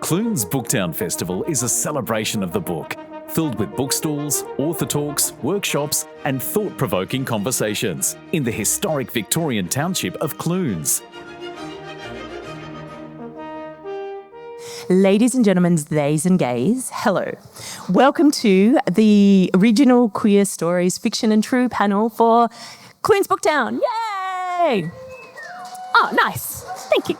Clunes Booktown Festival is a celebration of the book, filled with bookstalls, author talks, workshops and thought-provoking conversations in the historic Victorian township of Clunes. Ladies and gentlemen, theys and gays, hello. Welcome to the original Queer Stories Fiction and True panel for Clunes Booktown. Yay! Oh, nice. Thank you.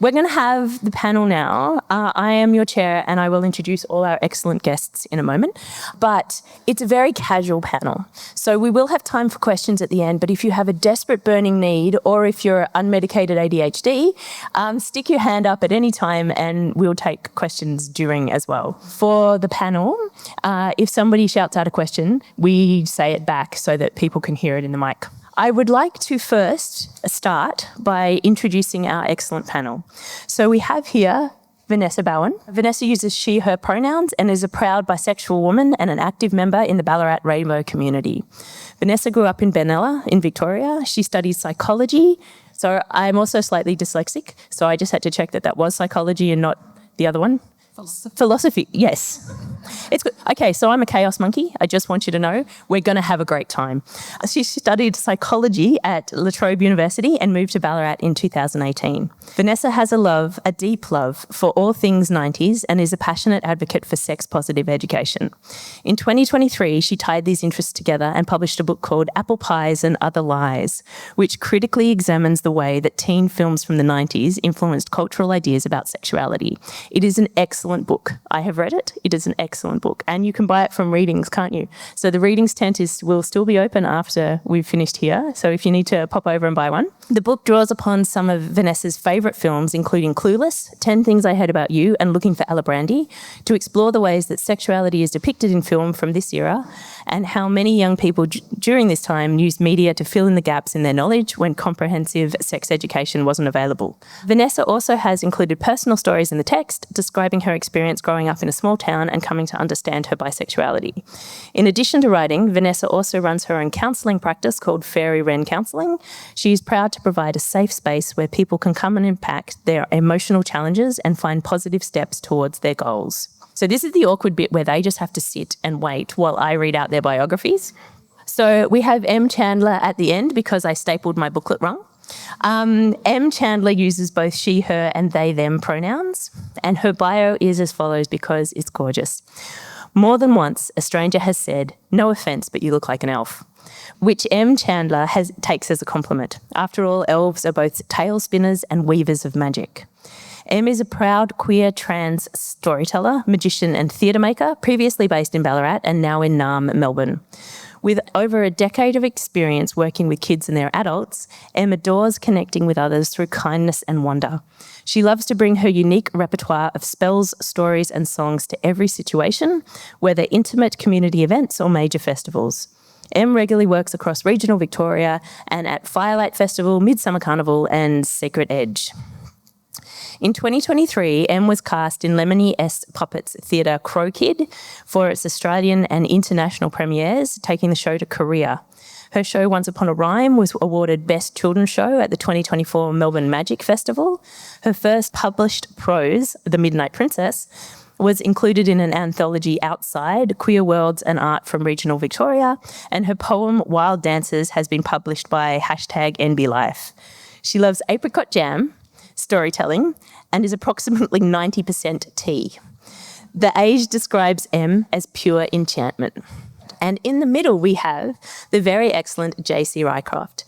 We're going to have the panel now. I am your chair and I will introduce all our excellent guests in a moment. But it's a very casual panel. So we will have time for questions at the end. But if you have a desperate burning need or if you're unmedicated ADHD, stick your hand up at any time and we'll take questions during as well. For the panel, if somebody shouts out a question, we say it back so that people can hear it in the mic. I would like to first start by introducing our excellent panel. So we have here Vanessa Bowen. Vanessa uses she, her pronouns and is a proud bisexual woman and an active member in the Ballarat Rainbow community. Vanessa grew up in Benalla in Victoria. She studies psychology. So I'm also slightly dyslexic. So I just had to check that was psychology and not the other one. Philosophy, yes. It's good. Okay, so I'm a chaos monkey. I just want you to know we're going to have a great time. She studied psychology at La Trobe University and moved to Ballarat in 2018. Vanessa has a deep love for all things 90s and is a passionate advocate for sex-positive education. In 2023, she tied these interests together and published a book called Apple Pies and Other Lies, which critically examines the way that teen films from the 90s influenced cultural ideas about sexuality. It is an excellent book. I have read it. It is an excellent book. And you can buy it from Readings, can't you? So the Readings tent will still be open after we've finished here. So if you need to pop over and buy one. The book draws upon some of Vanessa's favourite films, including Clueless, 10 Things I Heard About You and Looking for Alibrandi, to explore the ways that sexuality is depicted in film from this era and how many young people during this time used media to fill in the gaps in their knowledge when comprehensive sex education wasn't available. Vanessa also has included personal stories in the text, describing her experience growing up in a small town and coming to understand her bisexuality. In addition to writing, Vanessa also runs her own counselling practice called Fairy Wren Counselling. She is proud to provide a safe space where people can come and impact their emotional challenges and find positive steps towards their goals. So this is the awkward bit where they just have to sit and wait while I read out their biographies. So we have M. Chandler at the end because I stapled my booklet wrong. M. Chandler uses both she, her and they, them pronouns, and her bio is as follows because it's gorgeous. More than once, a stranger has said, "No offence, but you look like an elf," which M. Chandler takes as a compliment. After all, elves are both tale spinners and weavers of magic. M is a proud queer trans storyteller, magician and theatre maker, previously based in Ballarat and now in Naarm, Melbourne. With over a decade of experience working with kids and their adults, Em adores connecting with others through kindness and wonder. She loves to bring her unique repertoire of spells, stories and songs to every situation, whether intimate community events or major festivals. Em regularly works across regional Victoria and at Firelight Festival, Midsummer Carnival and Secret Edge. In 2023, Em was cast in Lemony S. Puppet's theatre Crow Kid for its Australian and international premieres, taking the show to Korea. Her show Once Upon a Rhyme was awarded Best Children's Show at the 2024 Melbourne Magic Festival. Her first published prose, The Midnight Princess, was included in an anthology Outside, Queer Worlds and Art from Regional Victoria, and her poem Wild Dances has been published by #NBLife. She loves apricot jam, storytelling, and is approximately 90% tea. The age describes M as pure enchantment. And in the middle, we have the very excellent JC Rycroft.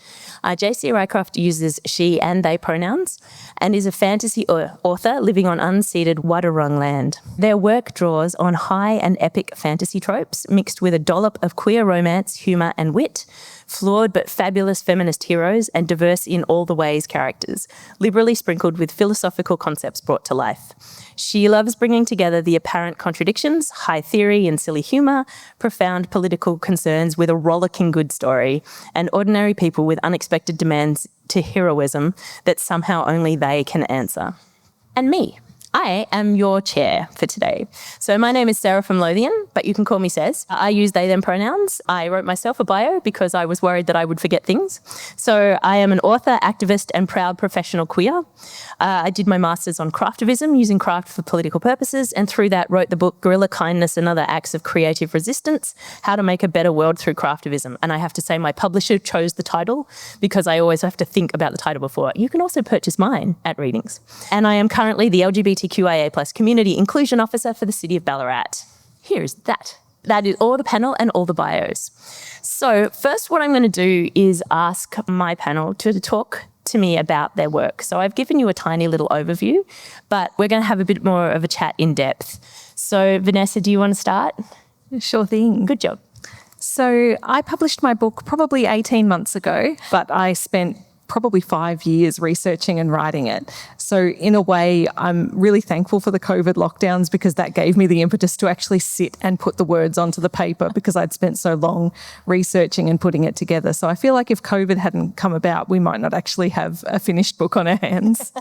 JC Rycroft uses she and they pronouns and is a fantasy author living on unceded Wadawurrung land. Their work draws on high and epic fantasy tropes mixed with a dollop of queer romance, humour and wit, flawed but fabulous feminist heroes and diverse in all the ways characters, liberally sprinkled with philosophical concepts brought to life. She loves bringing together the apparent contradictions, high theory and silly humour, profound political concerns with a rollicking good story, and ordinary people with unexpected demands to heroism that somehow only they can answer. And me. I am your chair for today. So my name is Sarah from Lothian, but you can call me Sez. I use they, them pronouns. I wrote myself a bio because I was worried that I would forget things. So I am an author, activist, and proud professional queer. I did my master's on craftivism, using craft for political purposes, and through that wrote the book Guerrilla Kindness and Other Acts of Creative Resistance, How to Make a Better World Through Craftivism. And I have to say my publisher chose the title because I always have to think about the title before. You can also purchase mine at readings. And I am currently the LGBTQIA+ Community Inclusion Officer for the City of Ballarat. Here's that. That is all the panel and all the bios. So first what I'm going to do is ask my panel to talk to me about their work. So I've given you a tiny little overview, but we're going to have a bit more of a chat in depth. So Vanessa, do you want to start? Sure thing. Good job. So I published my book probably 18 months ago, but I spent probably 5 years researching and writing it. So in a way, I'm really thankful for the COVID lockdowns because that gave me the impetus to actually sit and put the words onto the paper because I'd spent so long researching and putting it together. So I feel like if COVID hadn't come about, we might not actually have a finished book on our hands.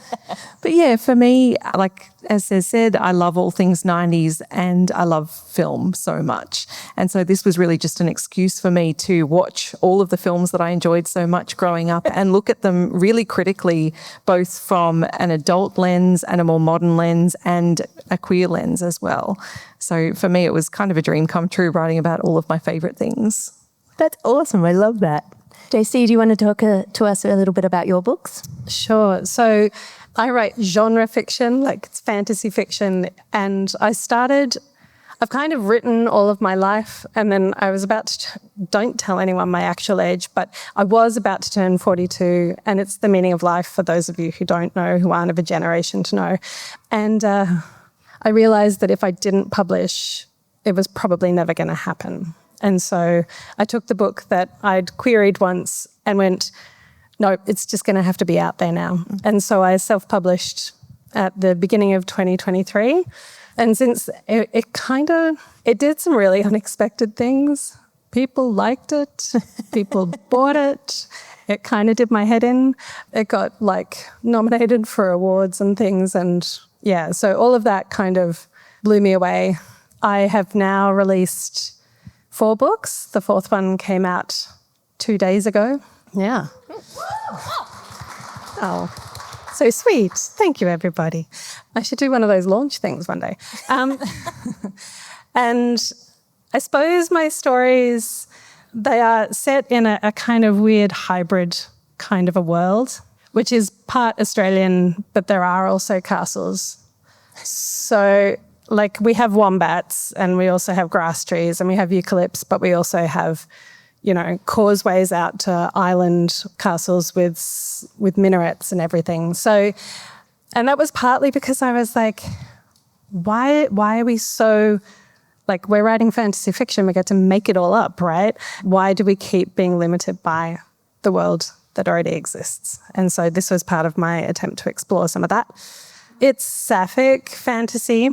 But yeah, for me, like as Sez said, I love all things 90s and I love film so much. And so this was really just an excuse for me to watch all of the films that I enjoyed so much growing up and look at them really critically, both from an adult lens and a more modern lens and a queer lens as well. So for me, it was kind of a dream come true writing about all of my favourite things. That's awesome. I love that. JC, do you want to talk to us a little bit about your books? Sure. So I write genre fiction, like it's fantasy fiction, and I've kind of written all of my life, and then I was about to, don't tell anyone my actual age, but I was about to turn 42, and it's the meaning of life for those of you who don't know, who aren't of a generation to know. And I realised that if I didn't publish, it was probably never going to happen. And so I took the book that I'd queried once and went, no, it's just going to have to be out there now. Mm-hmm. And so I self-published at the beginning of 2023. And since it did some really unexpected things. People liked it. People bought it. It kind of did my head in. It got nominated for awards and things. And yeah, so all of that kind of blew me away. I have now released 4 books. The 4th one came out 2 days ago. Yeah. Oh. So sweet. Thank you, everybody. I should do one of those launch things one day. And I suppose my stories, they are set in a kind of weird hybrid kind of a world, which is part Australian, but there are also castles. So we have wombats and we also have grass trees and we have eucalypts, but we also have causeways out to island castles with minarets and everything. So, and that was partly because I was like, why are we so, we're writing fantasy fiction, we get to make it all up, right? Why do we keep being limited by the world that already exists? And so this was part of my attempt to explore some of that. It's sapphic fantasy,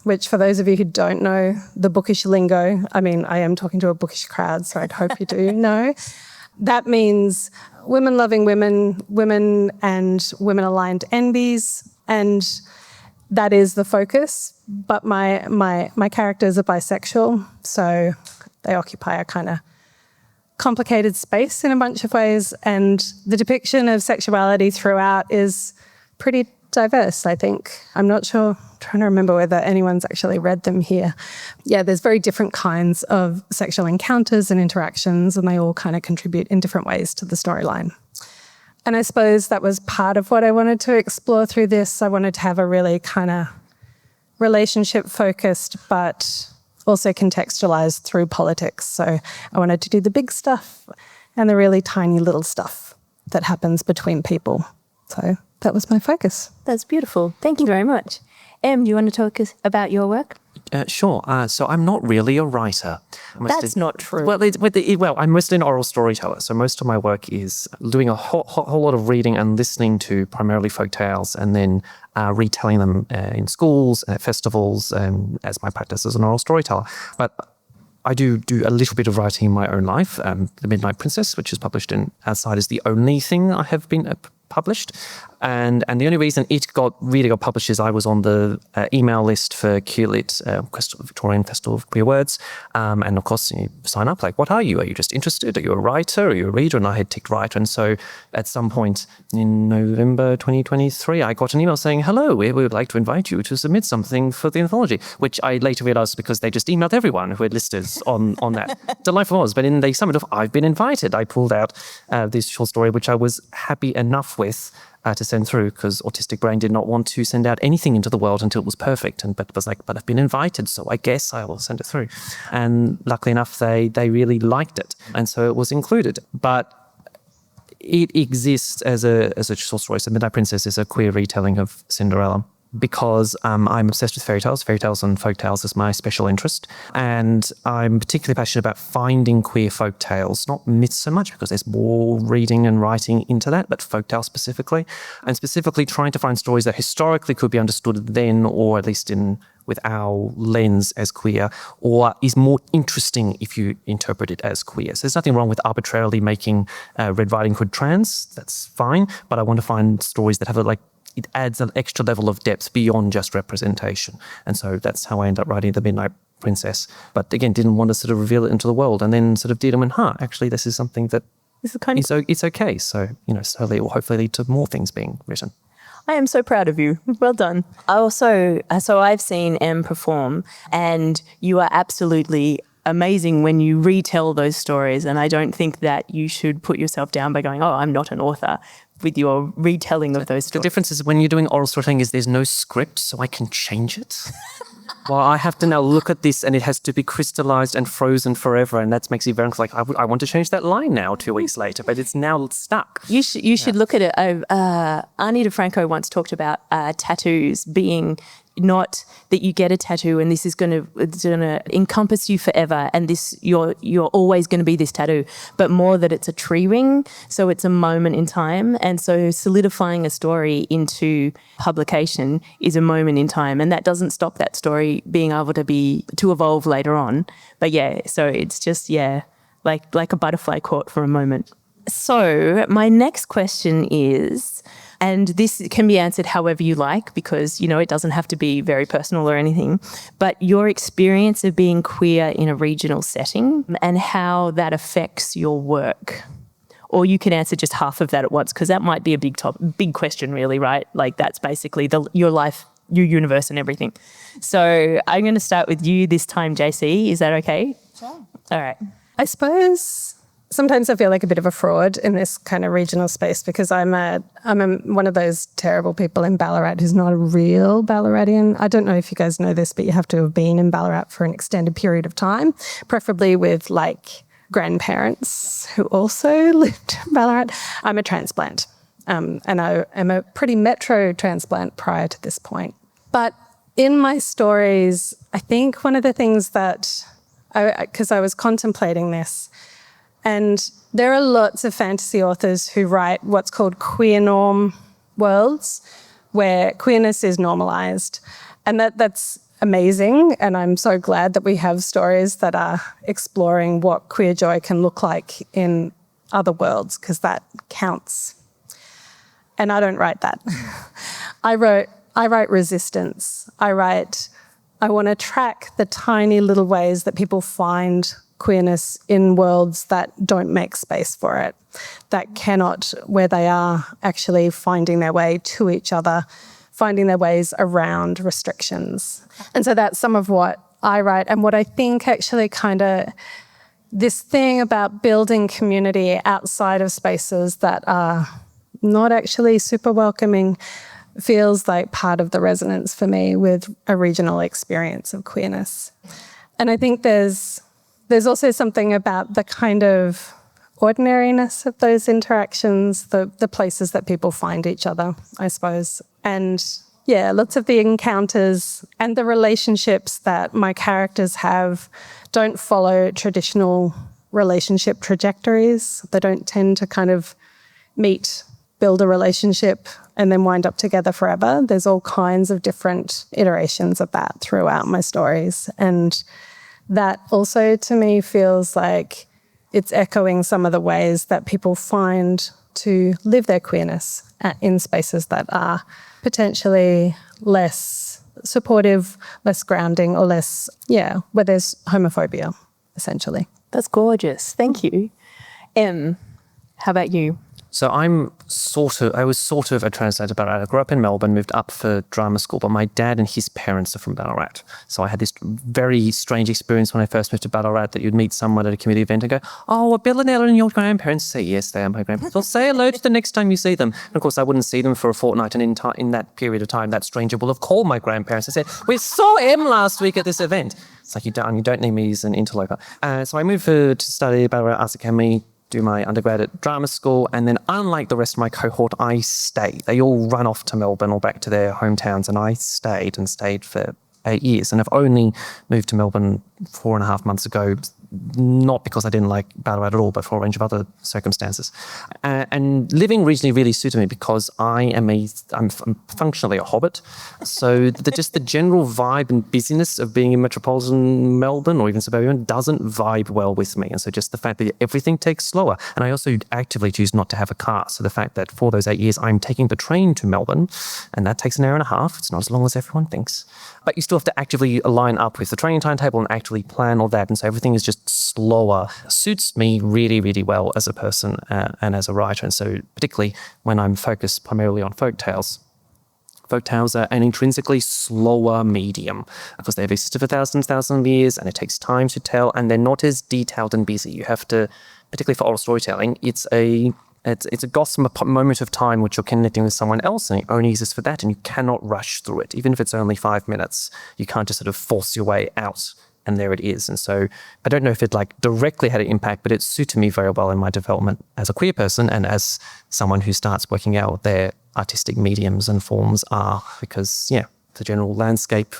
which for those of you who don't know the bookish lingo, I mean, I am talking to a bookish crowd, so I'd hope you do know. That means women loving women and women-aligned envies, and that is the focus. But my characters are bisexual, so they occupy a kind of complicated space in a bunch of ways, and the depiction of sexuality throughout is pretty diverse, I think. I'm not sure, trying to remember whether anyone's actually read them here. Yeah, there's very different kinds of sexual encounters and interactions, and they all kind of contribute in different ways to the storyline. And I suppose that was part of what I wanted to explore through this. I wanted to have a really kind of relationship-focused, but also contextualized through politics. So I wanted to do the big stuff and the really tiny little stuff that happens between people. So that was my focus. That's beautiful. Thank you very much. Em, do you want to talk about your work? Sure. So I'm not really a writer. That's not true. Well, I'm mostly an oral storyteller. So most of my work is doing a whole lot of reading and listening to primarily folk tales and then retelling them in schools, at festivals, as my practice as an oral storyteller. But I do a little bit of writing in my own life. The Midnight Princess, which is published in Outside, is the only thing I have been published. And the only reason it really got published is I was on the email list for QLit, Victorian Festival of Queer Words. And of course, you sign up, like, what are you? Are you just interested? Are you a writer? Are you a reader? And I had ticked writer. And so at some point in November 2023, I got an email saying, hello, we would like to invite you to submit something for the anthology, which I later realized because they just emailed everyone who had listed on that. Delightful was, but in they summed it off, I've been invited. I pulled out this short story, which I was happy enough with to send through, because Autistic Brain did not want to send out anything into the world until it was perfect. But it was like, but I've been invited, so I guess I will send it through. And luckily enough, they really liked it. And so it was included. But it exists as a short story. So Midnight Princess is a queer retelling of Cinderella, because I'm obsessed with fairy tales. Fairy tales and folk tales is my special interest. And I'm particularly passionate about finding queer folk tales, not myths so much, because there's more reading and writing into that, but folk tales specifically. And specifically trying to find stories that historically could be understood then, or at least with our lens as queer, or is more interesting if you interpret it as queer. So there's nothing wrong with arbitrarily making Red Riding Hood trans. That's fine. But I want to find stories that have it adds an extra level of depth beyond just representation. And so that's how I ended up writing The Midnight Princess. But again, didn't want to sort of reveal it into the world, and then sort of did and went, actually, this is something that it's okay. So, slowly it will hopefully lead to more things being written. I am so proud of you. Well done. I also, so I've seen Em perform, and you are absolutely amazing when you retell those stories. And I don't think that you should put yourself down by going, I'm not an author, with your retelling of those stories. The difference is when you're doing oral storytelling is there's no script, so I can change it. Well, I have to now look at this and it has to be crystallized and frozen forever, and that makes it very like, I want to change that line now 2 weeks later, but it's now stuck. You should look at it. Arnie DeFranco once talked about tattoos being not that you get a tattoo and this is going to encompass you forever, and you're always going to be this tattoo, but more that it's a tree ring, so it's a moment in time. And so solidifying a story into publication is a moment in time, and that doesn't stop that story being able to evolve later on. But so it's just like a butterfly caught for a moment. So my next question is, and this can be answered however you like, because, it doesn't have to be very personal or anything, but your experience of being queer in a regional setting and how that affects your work. Or you can answer just half of that at once, because that might be a big question, really, right? Like, that's basically your life, your universe and everything. So I'm going to start with you this time, JC. Is that okay? Sure. All right. I suppose sometimes I feel like a bit of a fraud in this kind of regional space, because I'm one of those terrible people in Ballarat who's not a real Ballaratian. I don't know if you guys know this, but you have to have been in Ballarat for an extended period of time, preferably with grandparents who also lived in Ballarat. I'm a transplant, and I am a pretty metro transplant prior to this point. But in my stories, I think one of the things that, because I was contemplating this, and there are lots of fantasy authors who write what's called queer norm worlds, where queerness is normalized. And that's amazing. And I'm so glad that we have stories that are exploring what queer joy can look like in other worlds, because that counts. And I don't write that. I write resistance. I want to track the tiny little ways that people find queerness in worlds that don't make space for it, that cannot, where they are actually finding their way to each other, finding their ways around restrictions. And so that's some of what I write, and what I think actually kind of this thing about building community outside of spaces that are not actually super welcoming feels like part of the resonance for me with a regional experience of queerness. And I think there's also something about the kind of ordinariness of those interactions, the places that people find each other, I suppose. And lots of the encounters and the relationships that my characters have don't follow traditional relationship trajectories. They don't tend to kind of meet, build a relationship, and then wind up together forever. There's all kinds of different iterations of that throughout my stories. And that also to me feels like it's echoing some of the ways that people find to live their queerness in spaces that are potentially less supportive, less grounding, or less, where there's homophobia, essentially. That's gorgeous. Thank you. Em, how about you? So I was sort of a translator Ballarat. I grew up in Melbourne, moved up for drama school, but my dad and his parents are from Ballarat. So I had this very strange experience when I first moved to Ballarat, that you'd meet someone at a community event and go, "Oh, are Bill and Ellen your grandparents?" Say, "Yes, they are my grandparents." "Well, say hello to the next time you see them." And of course, I wouldn't see them for a fortnight, and in that period of time, that stranger will have called my grandparents and said, "We saw Em last week at this event." It's like, you don't need me as an interloper. So I moved to study Ballarat Arts Academy, do my undergrad at drama school, and then unlike the rest of my cohort, I stayed. They all run off to Melbourne or back to their hometowns, and I stayed for 8 years, and I've only moved to Melbourne 4.5 months ago, not because I didn't like Ballarat at all, but for a range of other circumstances. And living regionally really suited me because I'm functionally a hobbit. So just the general vibe and busyness of being in metropolitan Melbourne or even suburban doesn't vibe well with me. And so just the fact that everything takes slower. And I also actively choose not to have a car. So the fact that for those 8 years, I'm taking the train to Melbourne, and that takes an hour and a half. It's not as long as everyone thinks. But you still have to actively line up with the training timetable and actually plan all that. And so everything is just slower. Suits me really, really well as a person and as a writer. And so particularly when I'm focused primarily on folktales. Folktales are an intrinsically slower medium because they've existed for thousands of years, and it takes time to tell, and they're not as detailed and busy. You have to, particularly for oral storytelling, it's a gossamer moment of time which you're connecting with someone else, and it only exists for that, and you cannot rush through it. Even if it's only 5 minutes, you can't just sort of force your way out, and there it is. And so I don't know if it directly had an impact, but it suited me very well in my development as a queer person and as someone who starts working out what their artistic mediums and forms are, because the general landscape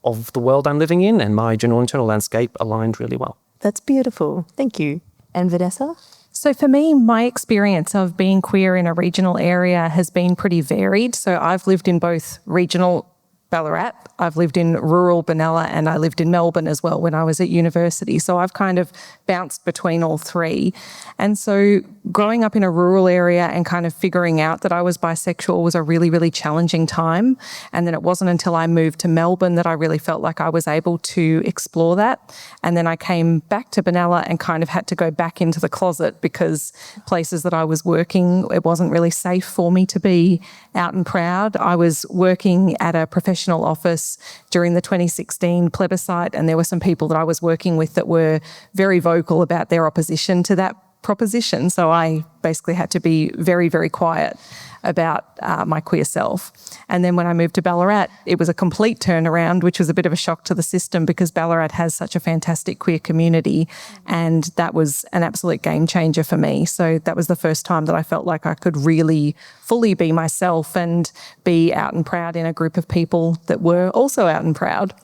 of the world I'm living in and my general internal landscape aligned really well. That's beautiful. Thank you. And Vanessa? So for me, my experience of being queer in a regional area has been pretty varied. So I've lived in both regional Ballarat, I've lived in rural Benalla, and I lived in Melbourne as well when I was at university. So I've kind of bounced between all three. And so growing up in a rural area and kind of figuring out that I was bisexual was a really, really challenging time. And then it wasn't until I moved to Melbourne that I really felt like I was able to explore that. And then I came back to Benalla and kind of had to go back into the closet because places that I was working, it wasn't really safe for me to be out and proud. I was working at a professional office during the 2016 plebiscite, and there were some people that I was working with that were very vocal about their opposition to that proposition. So I basically had to be very, very quiet about my queer self. And then when I moved to Ballarat, it was a complete turnaround, which was a bit of a shock to the system because Ballarat has such a fantastic queer community, and that was an absolute game changer for me. So that was the first time that I felt like I could really fully be myself and be out and proud in a group of people that were also out and proud.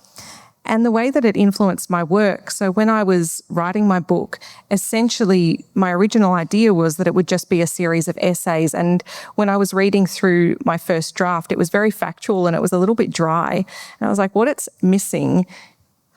And the way that it influenced my work. So when I was writing my book, essentially my original idea was that it would just be a series of essays. And when I was reading through my first draft, it was very factual and it was a little bit dry. And I was like, what it's missing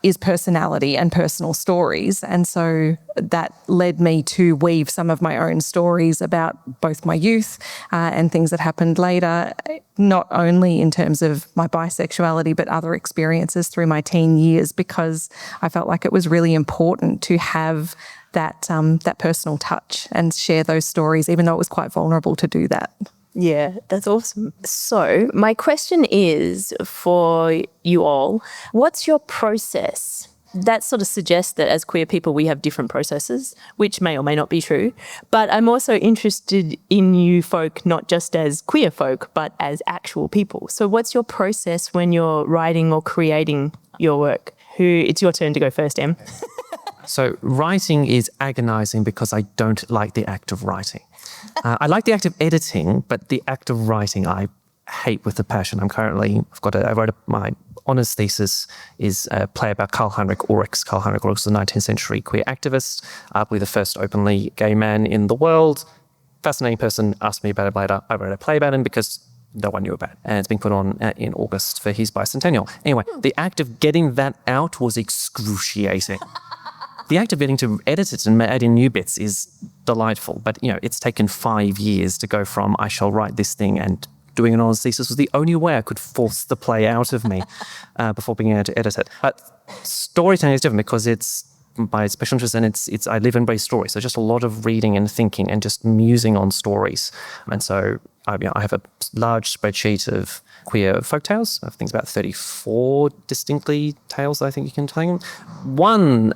is personality and personal stories. And so that led me to weave some of my own stories about both my youth and things that happened later, not only in terms of my bisexuality, but other experiences through my teen years, because I felt like it was really important to have that personal touch and share those stories, even though it was quite vulnerable to do that. Yeah, that's awesome. So my question is for you all, what's your process? That sort of suggests that as queer people, we have different processes, which may or may not be true. But I'm also interested in you folk, not just as queer folk, but as actual people. So what's your process when you're writing or creating your work? It's your turn to go first, Em. So writing is agonizing because I don't like the act of writing. I like the act of editing, but the act of writing I hate with a passion. I wrote my honours thesis is a play about Karl-Heinrich Ulrichs. Karl-Heinrich Ulrichs was a 19th century queer activist, arguably the first openly gay man in the world. Fascinating person, asked me about it later. I wrote a play about him because no one knew about it. And it's being put on in August for his bicentennial. Anyway, the act of getting that out was excruciating. the act of getting to edit it and add in new bits is delightful. But, it's taken 5 years to go from I shall write this thing and doing an honours thesis was the only way I could force the play out of me before being able to edit it. But storytelling is different because it's my special interest and it's I live and breathe stories. So just a lot of reading and thinking and just musing on stories. And so I have a large spreadsheet of queer folktales. I think it's about 34 distinctly tales that I think you can tell. One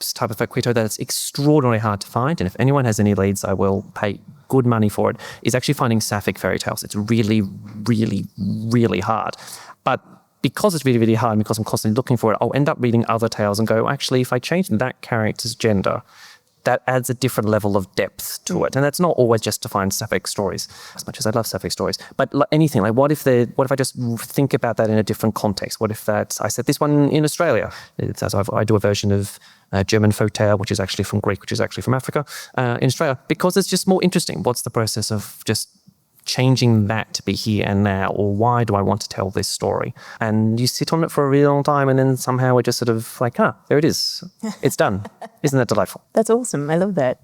type of queer tale that's extraordinarily hard to find, and if anyone has any leads, I will pay good money for it, is actually finding sapphic fairy tales. It's really, really, really hard. But because it's really, really hard, and because I'm constantly looking for it, I'll end up reading other tales and go, actually, if I change that character's gender, that adds a different level of depth to it. And that's not always just to find sapphic stories, as much as I love sapphic stories. But anything, like what if I just think about that in a different context? What if I set this one in Australia? I do a version of German folktale, which is actually from Greek, which is actually from Africa, in Australia, because it's just more interesting. What's the process of just changing that to be here and now, or why do I want to tell this story? And you sit on it for a really long time, and then somehow it just sort of like, there it is. It's done. Isn't that delightful? That's awesome. I love that.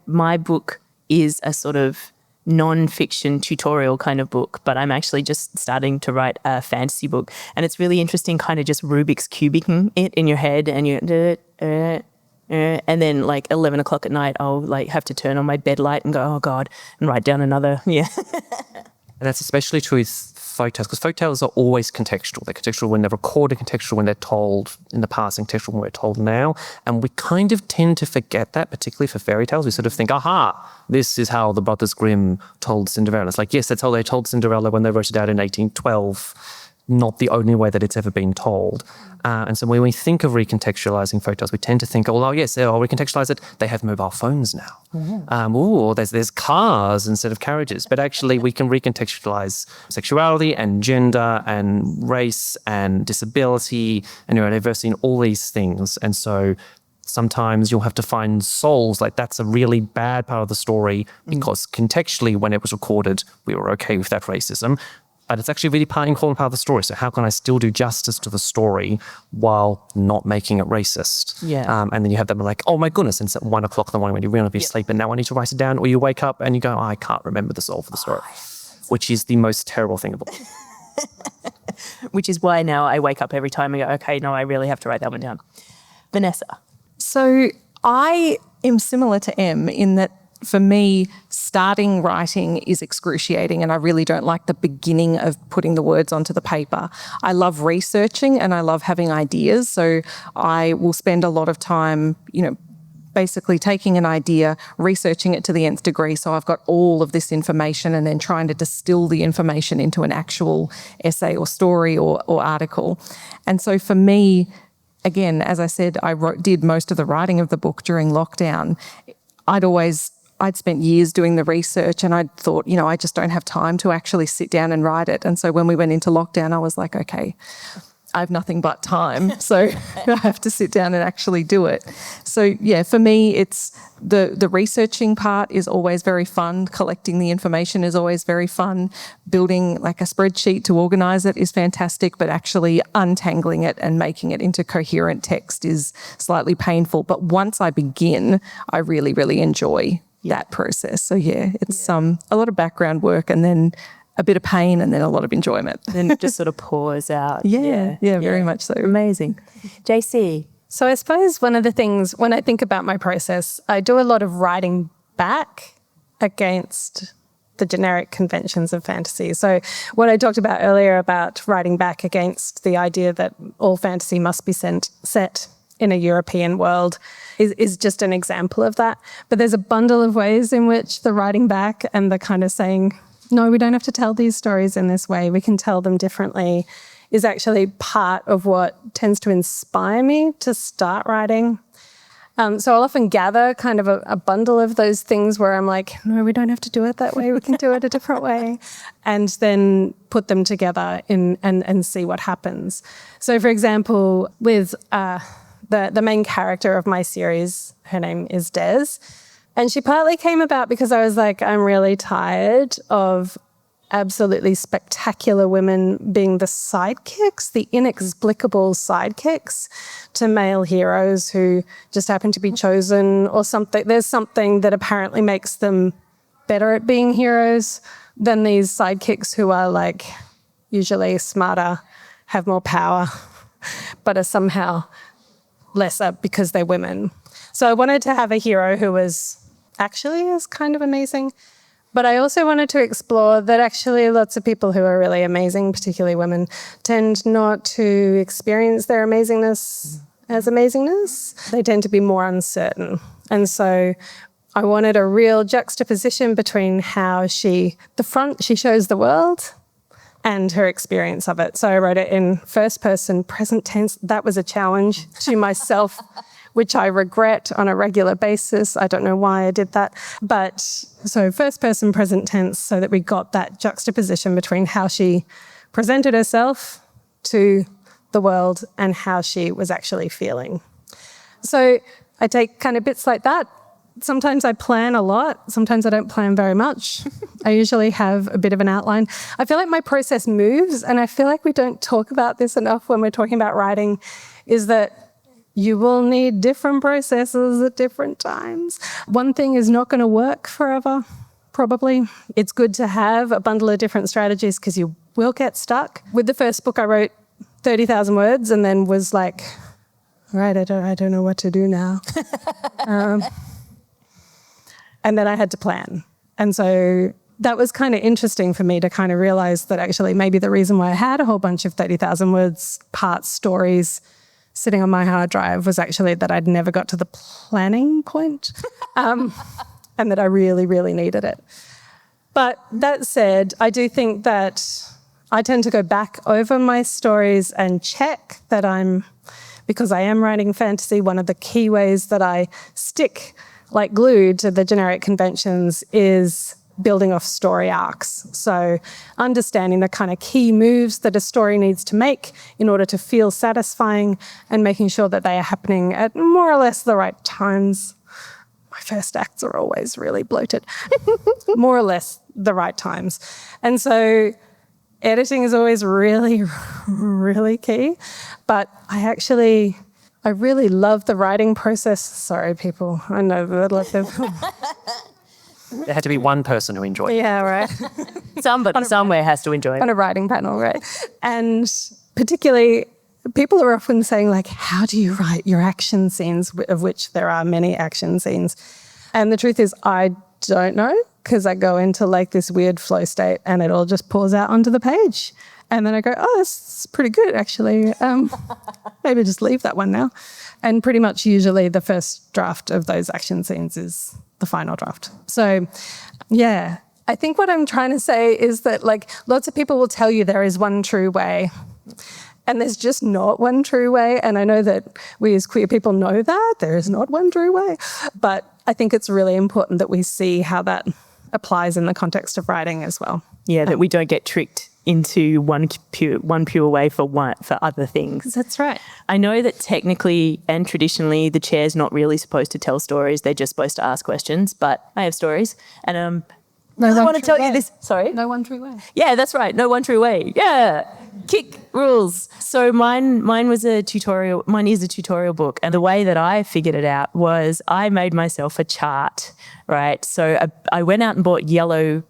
My book is a sort of non-fiction tutorial kind of book, but I'm actually just starting to write a fantasy book, and it's really interesting, kind of just Rubik's cubing it in your head, and and then like 11 o'clock at night, I'll like have to turn on my bed light and go, oh God, and write down another. Yeah. And that's especially true with folktales, because folktales are always contextual. They're contextual when they're recorded, contextual when they're told in the past, and contextual when we're told now. And we kind of tend to forget that, particularly for fairy tales. We sort of think, this is how the Brothers Grimm told Cinderella. It's like, yes, that's how they told Cinderella when they wrote it out in 1812. Not the only way that it's ever been told. And so when we think of recontextualizing folktales, we tend to think, I'll recontextualize it. They have mobile phones now. Mm-hmm. There's cars instead of carriages. But actually, we can recontextualize sexuality and gender and race and disability and neurodiversity and all these things. And so sometimes you'll have to find souls, like that's a really bad part of the story because contextually, when it was recorded, we were okay with that racism. But it's actually really important part of the story. So how can I still do justice to the story while not making it racist? Yeah. And then you have them like, oh my goodness, and it's at 1 o'clock in the morning when you really want to be asleep, and now I need to write it down. Or you wake up and you go, I can't remember the soul for the story, which is the most terrible thing of all. Which is why now I wake up every time and go, okay, no, I really have to write that one down. Vanessa. So I am similar to Em in that for me, starting writing is excruciating, and I really don't like the beginning of putting the words onto the paper. I love researching and I love having ideas. So I will spend a lot of time, basically taking an idea, researching it to the nth degree. So I've got all of this information and then trying to distill the information into an actual essay or story or article. And so for me, again, as I said, did most of the writing of the book during lockdown. I'd spent years doing the research, and I'd thought, I just don't have time to actually sit down and write it. And so when we went into lockdown, I was like, okay, I have nothing but time. So I have to sit down and actually do it. So yeah, for me, it's the researching part is always very fun. Collecting the information is always very fun. Building like a spreadsheet to organize it is fantastic, but actually untangling it and making it into coherent text is slightly painful. But once I begin, I really, really enjoy that process. So yeah, it's a lot of background work and then a bit of pain and then a lot of enjoyment. Then it just sort of pours out. Yeah, very much so. Amazing. JC. So I suppose one of the things, when I think about my process, I do a lot of writing back against the generic conventions of fantasy. So what I talked about earlier about writing back against the idea that all fantasy must be set in a European world is just an example of that. But there's a bundle of ways in which the writing back and the kind of saying, no, we don't have to tell these stories in this way, we can tell them differently, is actually part of what tends to inspire me to start writing. So I'll often gather kind of a bundle of those things where I'm like, no, we don't have to do it that way, we can do it a different way, and then put them together and see what happens. So for example, with the main character of my series, her name is Des, and she partly came about because I was like, I'm really tired of absolutely spectacular women being the sidekicks, the inexplicable sidekicks to male heroes who just happen to be chosen or something. There's something that apparently makes them better at being heroes than these sidekicks who are like usually smarter, have more power, but are somehow lesser because they're women. So I wanted to have a hero who was actually is kind of amazing, but I also wanted to explore that actually lots of people who are really amazing, particularly women, tend not to experience their amazingness as amazingness. They tend to be more uncertain. And so I wanted a real juxtaposition between how she shows the world and her experience of it. So I wrote it in first person, present tense. That was a challenge to myself, which I regret on a regular basis. I don't know why I did that. But so first person, present tense, so that we got that juxtaposition between how she presented herself to the world and how she was actually feeling. So I take kind of bits like that. Sometimes I plan a lot. Sometimes I don't plan very much. I usually have a bit of an outline. I feel like my process moves, and I feel like we don't talk about this enough when we're talking about writing, is that you will need different processes at different times. One thing is not going to work forever, probably. It's good to have a bundle of different strategies because you will get stuck. With the first book, I wrote 30,000 words and then was like, all right, I don't know what to do now. And then I had to plan. And so that was kind of interesting for me to kind of realize that actually maybe the reason why I had a whole bunch of 30,000 words, parts, stories, sitting on my hard drive was actually that I'd never got to the planning point and that I really, really needed it. But that said, I do think that I tend to go back over my stories and check that because I am writing fantasy, one of the key ways that I stick like glue to the generic conventions is building off story arcs. So understanding the kind of key moves that a story needs to make in order to feel satisfying and making sure that they are happening at more or less the right times. My first acts are always really bloated. More or less the right times. And so editing is always really, really key. But I really love the writing process. Sorry, people. I know that There had to be one person who enjoyed it. yeah, right. Somebody somewhere has to enjoy On it. a writing panel, right? And particularly, people are often saying, like, how do you write your action scenes, of which there are many action scenes? And the truth is, I don't know, because I go into like this weird flow state and it all just pours out onto the page. And then I go, oh, that's pretty good, actually. Maybe just leave that one now. And pretty much usually the first draft of those action scenes is the final draft. So, yeah, I think what I'm trying to say is that, like, lots of people will tell you there is one true way. And there's just not one true way. And I know that we as queer people know that there is not one true way. But I think it's really important that we see how that applies in the context of writing as well. Yeah, that we don't get tricked into one pure way for other things. That's right. I know that technically and traditionally the chair's not really supposed to tell stories. They're just supposed to ask questions, but I have stories. And I want to tell you this. Sorry? No one true way. Yeah, that's right. No one true way. Yeah. Kick rules. So mine is a tutorial book. And the way that I figured it out was I made myself a chart, right? So I went out and bought yellow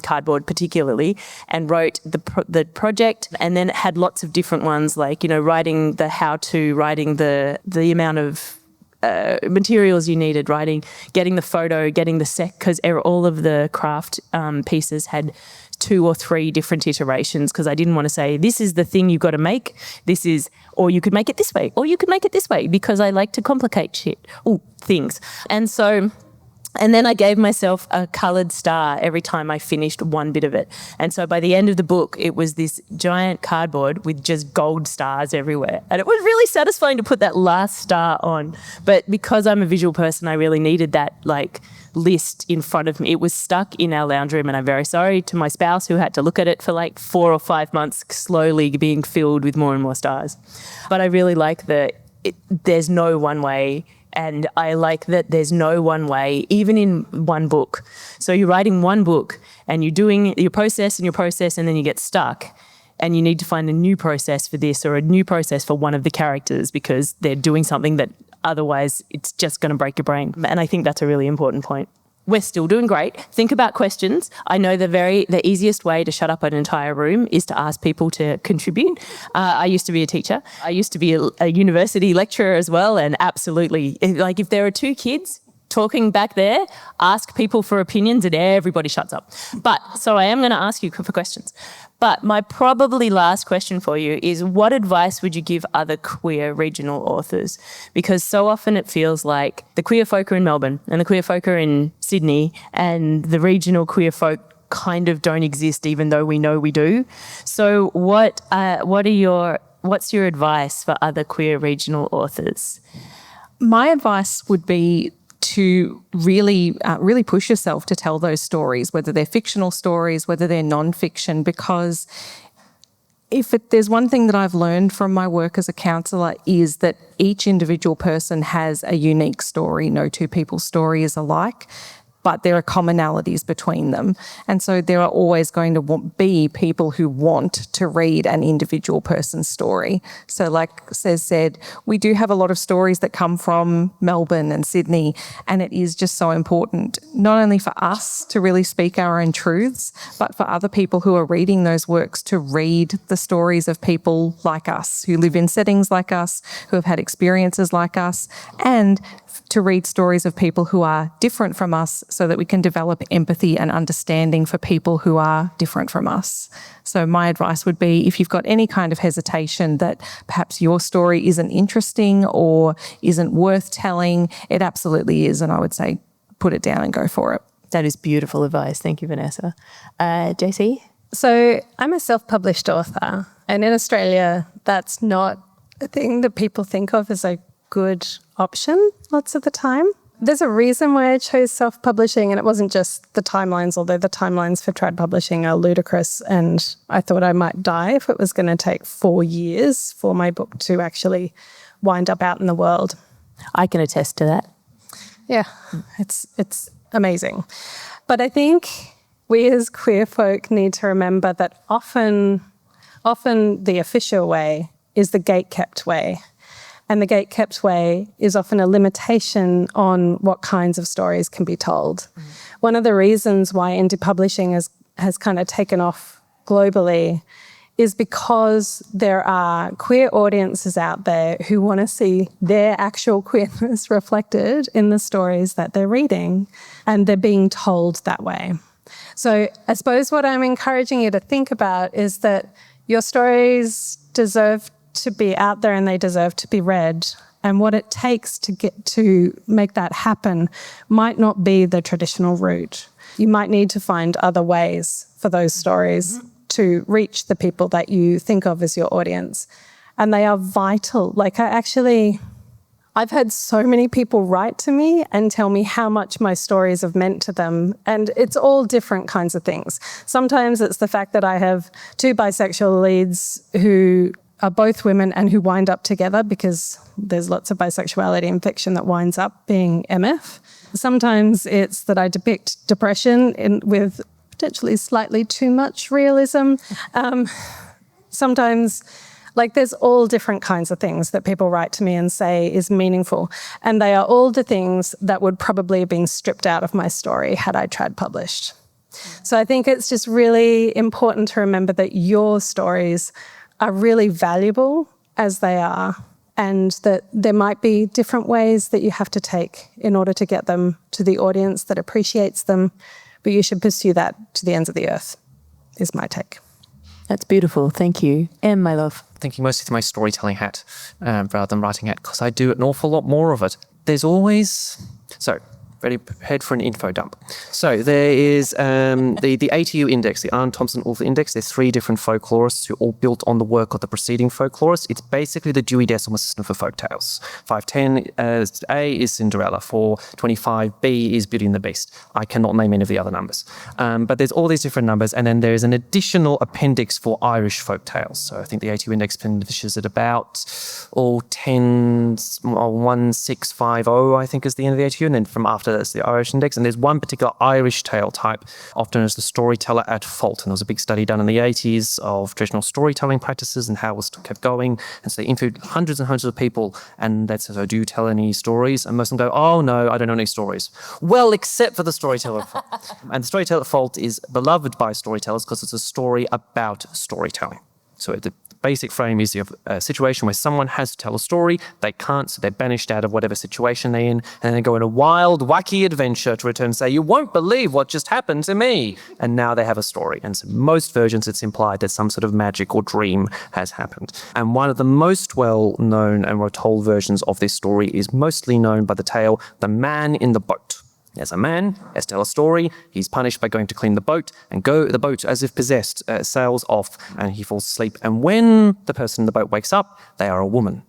cardboard particularly and wrote the project, and then it had lots of different ones, like, you know, writing the how-to, writing the amount of materials you needed, getting the photo, getting the set, because all of the craft pieces had 2 or 3 different iterations, because I didn't want to say, this is the thing you've got to make, or you could make it this way, or you could make it this way, because I like to complicate things. And then I gave myself a coloured star every time I finished one bit of it. And so by the end of the book, it was this giant cardboard with just gold stars everywhere. And it was really satisfying to put that last star on. But because I'm a visual person, I really needed that, like, list in front of me. It was stuck in our lounge room, and I'm very sorry to my spouse who had to look at it for like 4 or 5 months, slowly being filled with more and more stars. But I really like there's no one way. And I like that there's no one way, even in one book. So you're writing one book and you're doing your process and then you get stuck. And you need to find a new process for this or a new process for one of the characters because they're doing something that otherwise it's just going to break your brain. And I think that's a really important point. We're still doing great. Think about questions. I know the easiest way to shut up an entire room is to ask people to contribute. I used to be a teacher. I used to be a university lecturer as well. And absolutely, like if there are two kids talking back there, ask people for opinions and everybody shuts up. But so I am going to ask you for questions. But my probably last question for you is, what advice would you give other queer regional authors? Because so often it feels like the queer folk are in Melbourne and the queer folk are in Sydney and the regional queer folk kind of don't exist even though we know we do. So what's your advice for other queer regional authors? My advice would be to really push yourself to tell those stories, whether they're fictional stories, whether they're non-fiction, because there's one thing that I've learned from my work as a counsellor is that each individual person has a unique story. No two people's story is alike, but there are commonalities between them. And so there are always going to be people who want to read an individual person's story. So like Sez said, we do have a lot of stories that come from Melbourne and Sydney, and it is just so important, not only for us to really speak our own truths, but for other people who are reading those works to read the stories of people like us, who live in settings like us, who have had experiences like us, and to read stories of people who are different from us so that we can develop empathy and understanding for people who are different from us. So my advice would be, if you've got any kind of hesitation that perhaps your story isn't interesting or isn't worth telling, it absolutely is. And I would say put it down and go for it. That is beautiful advice. Thank you, Vanessa. JC? So I'm a self-published author, and in Australia, that's not a thing that people think of as a good option lots of the time. There's a reason why I chose self-publishing, and it wasn't just the timelines, although the timelines for trad publishing are ludicrous, and I thought I might die if it was going to take 4 years for my book to actually wind up out in the world. I can attest to that. Yeah, it's amazing. But I think we as queer folk need to remember that often the official way is the gate-kept way. And the gate-kept way is often a limitation on what kinds of stories can be told. One of the reasons why indie publishing has kind of taken off globally is because there are queer audiences out there who want to see their actual queerness reflected in the stories that they're reading, and they're being told that way. So I suppose what I'm encouraging you to think about is that your stories deserve to be out there and they deserve to be read. And what it takes to make that happen might not be the traditional route. You might need to find other ways for those stories to reach the people that you think of as your audience. And they are vital. Like I've had so many people write to me and tell me how much my stories have meant to them. And it's all different kinds of things. Sometimes it's the fact that I have 2 bisexual leads who are both women and who wind up together, because there's lots of bisexuality in fiction that winds up being MF. Sometimes it's that I depict depression with potentially slightly too much realism. Sometimes, there's all different kinds of things that people write to me and say is meaningful. And they are all the things that would probably have been stripped out of my story had I trad published. So I think it's just really important to remember that your stories are really valuable as they are, and that there might be different ways that you have to take in order to get them to the audience that appreciates them, but you should pursue that to the ends of the earth, is my take. That's beautiful. Thank you. Em, my love. Thinking mostly through my storytelling hat rather than writing hat, because I do an awful lot more of it. There's always... So, Ready, prepared for an info dump. So there is the ATU index, the Arne Thompson Author Index. There's 3 different folklorists who all built on the work of the preceding folklorists. It's basically the Dewey Decimal System for folktales. 510 A is Cinderella. 425 B is Beauty and the Beast. I cannot name any of the other numbers. But there's all these different numbers, and then there's an additional appendix for Irish folktales. So I think the ATU index finishes at about 1650, I think, is the end of the ATU, and then from after that's the Irish index. And there's one particular Irish tale type, often as the storyteller at fault. And there was a big study done in the 80s of traditional storytelling practices and how it was kept going. And so they interviewed hundreds and hundreds of people, and they said, so do you tell any stories? And most of them go, oh no, I don't know any stories. Well, except for the storyteller at fault. And the storyteller at fault is beloved by storytellers because it's a story about storytelling. So the basic frame is you have a situation where someone has to tell a story, they can't, so they're banished out of whatever situation they're in, and they go on a wild, wacky adventure to return and say, you won't believe what just happened to me. And now they have a story. And so most versions, it's implied that some sort of magic or dream has happened. And one of the most well-known and well-told versions of this story is mostly known by the tale, The Man in the Boat. There's a man, has to tell a story, he's punished by going to clean the boat, and the boat, as if possessed, sails off, and he falls asleep. And when the person in the boat wakes up, they are a woman.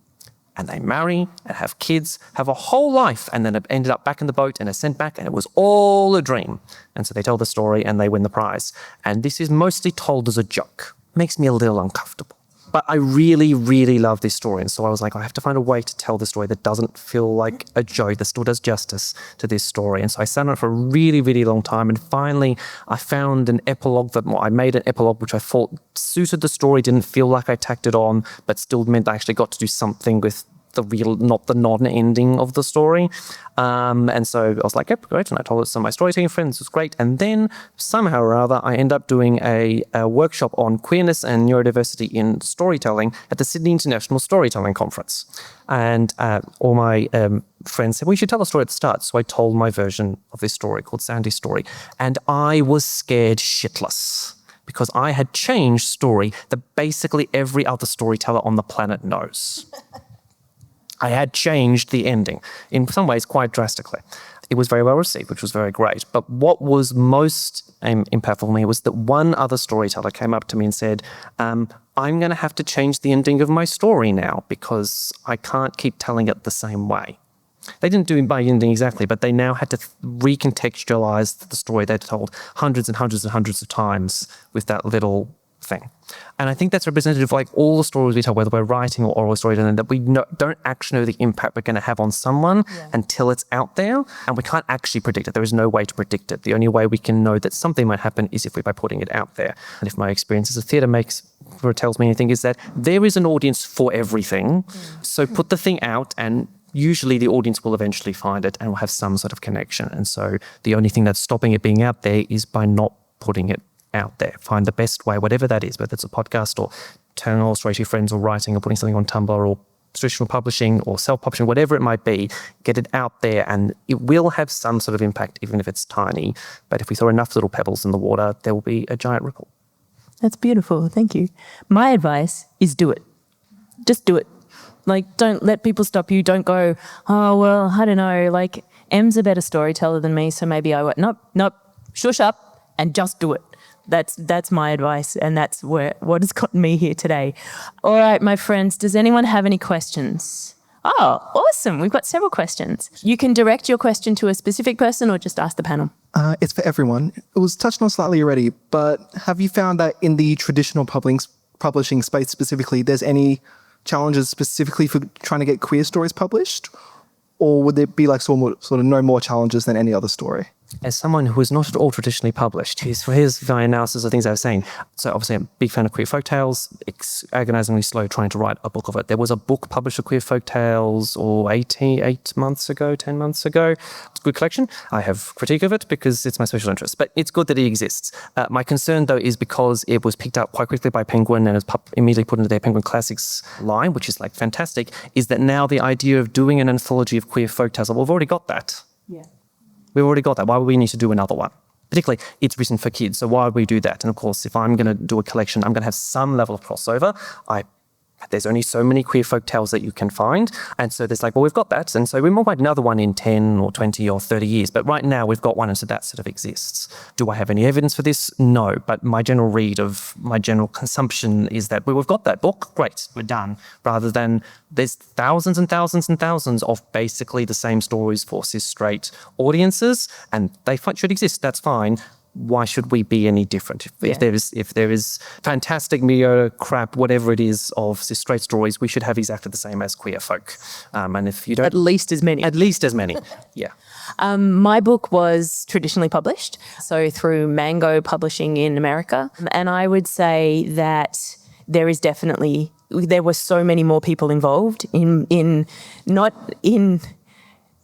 And they marry and have kids, have a whole life, and then have ended up back in the boat and are sent back, and it was all a dream. And so they tell the story and they win the prize. And this is mostly told as a joke. Makes me a little uncomfortable. But I really, really love this story. And so I was like, I have to find a way to tell the story that doesn't feel like a joke, that still does justice to this story. And so I sat on it for a really, really long time. And finally, I found an epilogue I made an epilogue which I thought suited the story, didn't feel like I tacked it on, but still meant I actually got to do something with the real, not the non-ending of the story. And so I was like, yep, great. And I told it to some of my storytelling friends. It was great. And then somehow or other, I end up doing a workshop on queerness and neurodiversity in storytelling at the Sydney International Storytelling Conference. And all my friends said, we should tell a story at the start. So I told my version of this story called Sandy's Story. And I was scared shitless, because I had changed story that basically every other storyteller on the planet knows. I had changed the ending, in some ways quite drastically. It was very well received, which was very great. But what was most impactful for me was that one other storyteller came up to me and said, I'm going to have to change the ending of my story now because I can't keep telling it the same way. They didn't do it by ending exactly, but they now had to recontextualize the story they'd told hundreds and hundreds and hundreds of times with that little thing. And I think that's representative of like all the stories we tell, whether we're writing or oral storytelling, that we don't actually know the impact we're going to have on someone until it's out there. And we can't actually predict it. There is no way to predict it. The only way we can know that something might happen is by putting it out there. And if my experience as a theatre tells me anything, is that there is an audience for everything. So put the thing out, and usually the audience will eventually find it and will have some sort of connection. And so the only thing that's stopping it being out there is by not putting it out there. Find the best way, whatever that is, whether it's a podcast or telling all story to your friends or writing or putting something on Tumblr or traditional publishing or self-publishing, whatever it might be, get it out there and it will have some sort of impact, even if it's tiny. But if we throw enough little pebbles in the water, there will be a giant ripple. That's beautiful. Thank you. My advice is do it. Just do it. Like, don't let people stop you. Don't go, oh, well, I don't know, like, Em's a better storyteller than me, so maybe I won't. Nope. Shush up and just do it. That's my advice, and that's what has gotten me here today. All right, my friends, does anyone have any questions? Oh, awesome. We've got several questions. You can direct your question to a specific person or just ask the panel. It's for everyone. It was touched on slightly already, but have you found that in the traditional publishing space specifically, there's any challenges specifically for trying to get queer stories published? Or would there be like sort of no more challenges than any other story? As someone who is not at all traditionally published, here's my analysis of things I was saying. So obviously I'm a big fan of queer folktales. It's agonizingly slow trying to write a book of it. There was a book published of queer folktales 10 months ago. It's a good collection. I have critique of it because it's my special interest, but it's good that it exists. My concern though is because it was picked up quite quickly by Penguin and was immediately put into their Penguin Classics line, which is like fantastic, is that now the idea of doing an anthology of queer folktales, well, we've already got that. Yeah. We've already got that. Why would we need to do another one? Particularly, it's written for kids, so why would we do that? And of course, if I'm going to do a collection, I'm going to have some level of crossover. I There's only so many queer folk tales that you can find. And so there's like, well, we've got that. And so we might write another one in 10 or 20 or 30 years. But right now we've got one, and so that sort of exists. Do I have any evidence for this? No. But my general read of my general consumption is that, well, we've got that book. Great, we're done. Rather than there's thousands and thousands and thousands of basically the same stories for cis straight audiences, and they should exist. That's fine. Why should we be any different? If there is fantastic, mediocre, crap, whatever it is of cis straight stories, we should have exactly the same as queer folk. And if you don't, At least as many. at least as many, yeah. My book was traditionally published, so through Mango Publishing in America. And I would say that there were so many more people involved in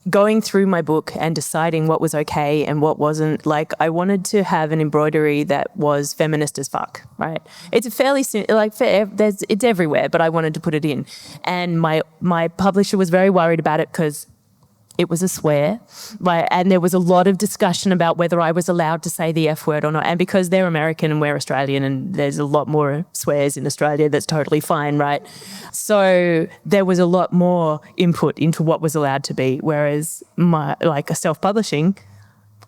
going through my book and deciding what was okay and what wasn't. Like, I wanted to have an embroidery that was feminist as fuck, right? It's a fairly, it's everywhere, but I wanted to put it in. And my publisher was very worried about it because it was a swear, right? And there was a lot of discussion about whether I was allowed to say the F word or not. And because they're American and we're Australian and there's a lot more swears in Australia, that's totally fine, right? So there was a lot more input into what was allowed to be, whereas a self-publishing,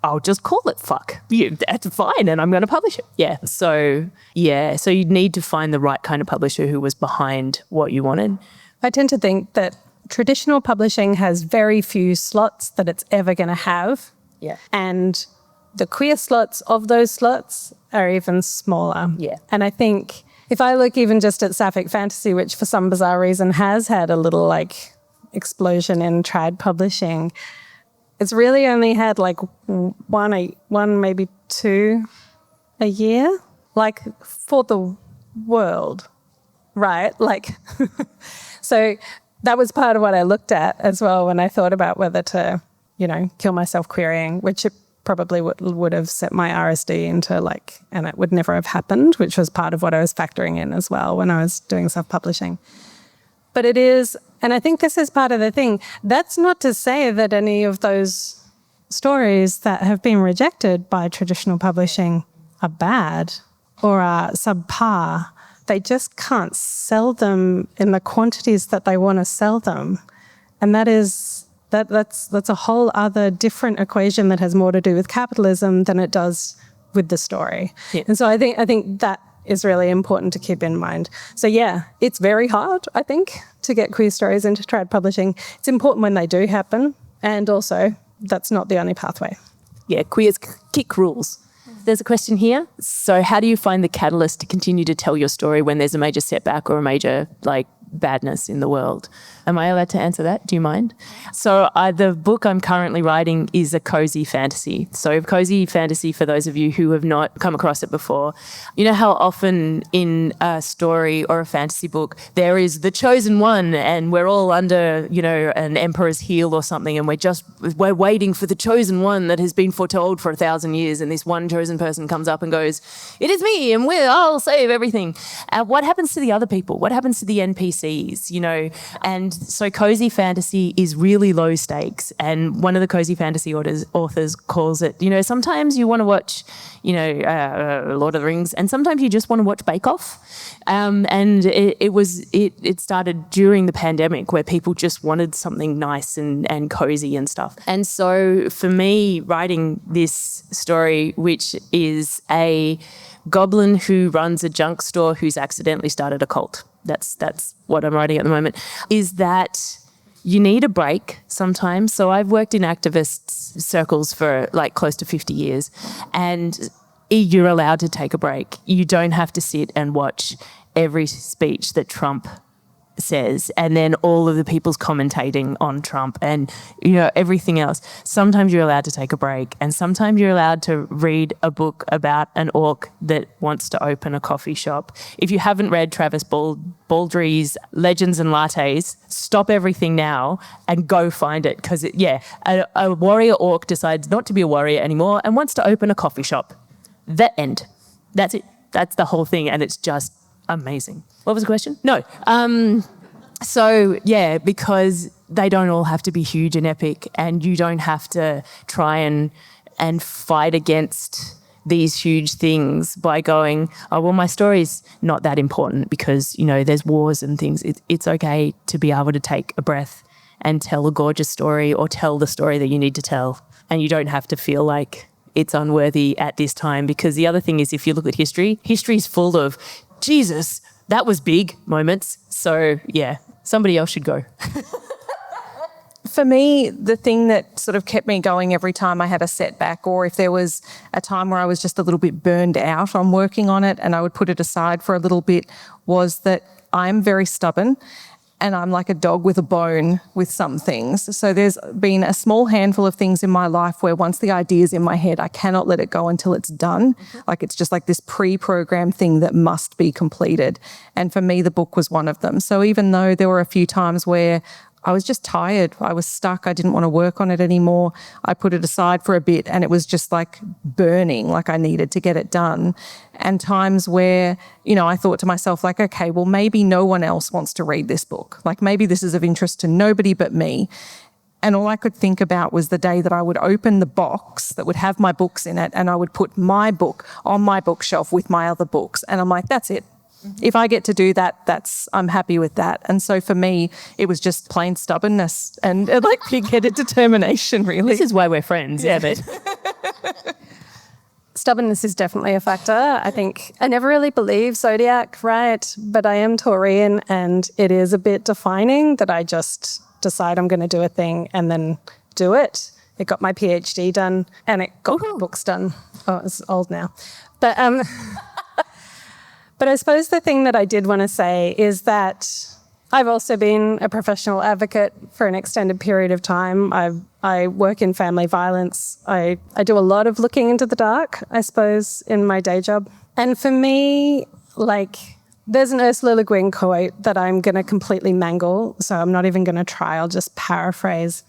I'll just call it fuck. That's fine, and I'm going to publish it. So you'd need to find the right kind of publisher who was behind what you wanted. I tend to think that traditional publishing has very few slots that it's ever going to have. Yeah. And the queer slots of those slots are even smaller. Yeah. And I think if I look even just at sapphic fantasy, which for some bizarre reason has had a little explosion in trad publishing, it's really only had one, maybe two a year, for the world, right? So that was part of what I looked at as well when I thought about whether to, kill myself querying, which it probably would have set my RSD into and it would never have happened, which was part of what I was factoring in as well when I was doing self-publishing. But it is, and I think this is part of the thing, that's not to say that any of those stories that have been rejected by traditional publishing are bad or are subpar. They just can't sell them in the quantities that they want to sell them. And that's a whole other different equation that has more to do with capitalism than it does with the story. Yeah. And so I think that is really important to keep in mind. So it's very hard, I think, to get queer stories into trad publishing. It's important when they do happen, and also that's not the only pathway. Yeah, queers kick rules. There's a question here. So how do you find the catalyst to continue to tell your story when there's a major setback or a major badness in the world? Am I allowed to answer that? Do you mind? So the book I'm currently writing is a cozy fantasy. So cozy fantasy, for those of you who have not come across it before, you know how often in a story or a fantasy book there is the chosen one and we're all under, an emperor's heel or something, and we're waiting for the chosen one that has been foretold for 1,000 years, and this one chosen person comes up and goes, "It is me, and I'll save everything." What happens to the other people? What happens to the NPCs? And so cozy fantasy is really low stakes, and one of the cozy fantasy authors calls it, sometimes you want to watch, Lord of the Rings, and sometimes you just want to watch Bake Off. And it started during the pandemic where people just wanted something nice and cozy and stuff. And so for me, writing this story, which is a goblin who runs a junk store who's accidentally started a cult, that's what I'm writing at the moment, is that you need a break sometimes. So I've worked in activist circles for close to 50 years, and you're allowed to take a break. You don't have to sit and watch every speech that Trump says and then all of the people's commentating on Trump and everything else. Sometimes you're allowed to take a break, and sometimes you're allowed to read a book about an orc that wants to open a coffee shop. If you haven't read Travis Baldry's Legends and Lattes, stop everything now and go find it, because a warrior orc decides not to be a warrior anymore and wants to open a coffee shop. The end. That's it. That's the whole thing, and it's just amazing. What was the question? No. Because they don't all have to be huge and epic, and you don't have to try and fight against these huge things by going, oh, well, my story's not that important because, you know, there's wars and things. It's okay to be able to take a breath and tell a gorgeous story or tell the story that you need to tell. And you don't have to feel like it's unworthy at this time, because the other thing is, if you look at history is full of, Jesus, that was big moments. So, yeah, somebody else should go. For me, the thing that sort of kept me going every time I had a setback, or if there was a time where I was just a little bit burned out on working on it and I would put it aside for a little bit, was that I'm very stubborn and I'm like a dog with a bone with some things. So there's been a small handful of things in my life where once the idea's in my head, I cannot let it go until it's done. Like it's just like this pre-programmed thing that must be completed. And for me, the book was one of them. So even though there were a few times where I was just tired, I was stuck, I didn't want to work on it anymore, I put it aside for a bit and it was just like burning, like I needed to get it done. And times where, you know, I thought to myself like, okay, well, maybe no one else wants to read this book. Like maybe this is of interest to nobody but me. And all I could think about was the day that I would open the box that would have my books in it and I would put my book on my bookshelf with my other books. And I'm like, that's it. If I get to do that, I'm happy with that. And so for me, it was just plain stubbornness and like big-headed determination, really. This is why we're friends, yeah, but... Stubbornness is definitely a factor. I think I never really believed zodiac, right? But I am Taurian and it is a bit defining that I just decide I'm going to do a thing and then do it. It got my PhD done and it got my books done. Oh, it's old now. But But I suppose the thing that I did want to say is that I've also been a professional advocate for an extended period of time. I work in family violence. I do a lot of looking into the dark, I suppose, in my day job. And for me, like, there's an Ursula Le Guin quote that I'm going to completely mangle, so I'm not even going to try. I'll just paraphrase.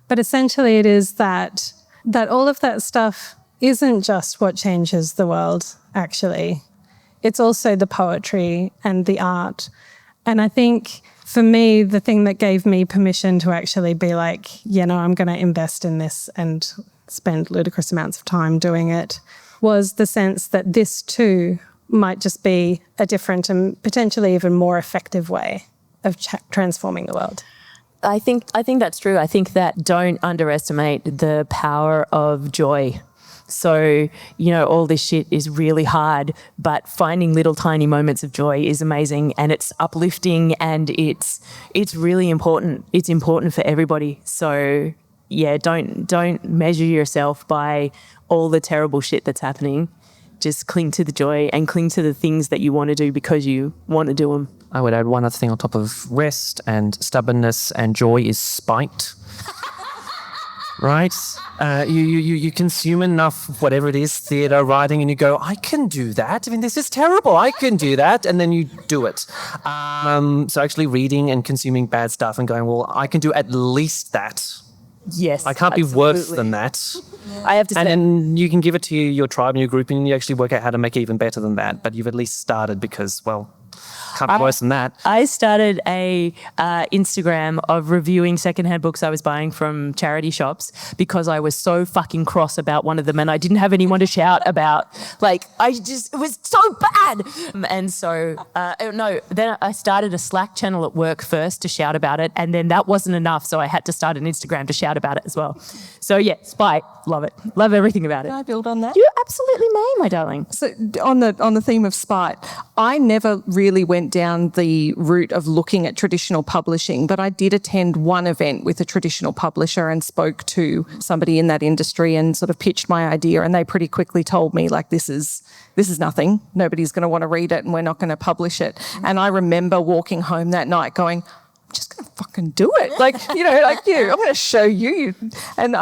But essentially it is that all of that stuff isn't just what changes the world, actually. It's also the poetry and the art. And I think for me, the thing that gave me permission to actually be like, you know, I'm going to invest in this and spend ludicrous amounts of time doing it, was the sense that this too might just be a different and potentially even more effective way of transforming the world. I think that's true. I think that don't underestimate the power of joy. So, you know, all this shit is really hard, but finding little tiny moments of joy is amazing and it's uplifting and it's really important. It's important for everybody. So, yeah, don't measure yourself by all the terrible shit that's happening. Just cling to the joy and cling to the things that you want to do because you want to do them. I would add one other thing on top of rest and stubbornness and joy is spite. Right? You consume enough, whatever it is, theatre, writing, and you go, I can do that. I mean, this is terrible. I can do that. And then you do it. So actually reading and consuming bad stuff and going, well, I can do at least that. Yes. I can't absolutely. be worse than that. I have to say. And then you can give it to your tribe and your group and you actually work out how to make it even better than that. But you've at least started because, well, can't be worse than that. I started a Instagram of reviewing secondhand books I was buying from charity shops because I was so fucking cross about one of them and I didn't have anyone to shout about. Like, it was so bad. And so, then I started a Slack channel at work first to shout about it, and then that wasn't enough, so I had to start an Instagram to shout about it as well. So yeah, spite, love it. Love everything about it. Can I build on that? You absolutely may, my darling. So on the theme of spite, I never really went down the route of looking at traditional publishing, but I did attend one event with a traditional publisher and spoke to somebody in that industry and sort of pitched my idea, and they pretty quickly told me, like, this is nothing. Nobody's going to want to read it and we're not going to publish it. And I remember walking home that night going, I'm just going to fucking do it. Like, you know, like you, I'm going to show you. And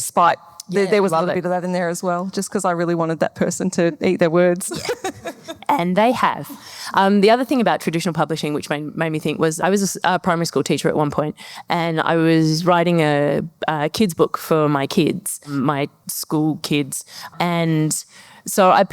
spite. Yeah, there was a little bit of that in there as well, just because I really wanted that person to eat their words. Yeah. And they have. The other thing about traditional publishing, which made me think, was I was a primary school teacher at one point, and I was writing a kids book for my kids, my school kids, and So I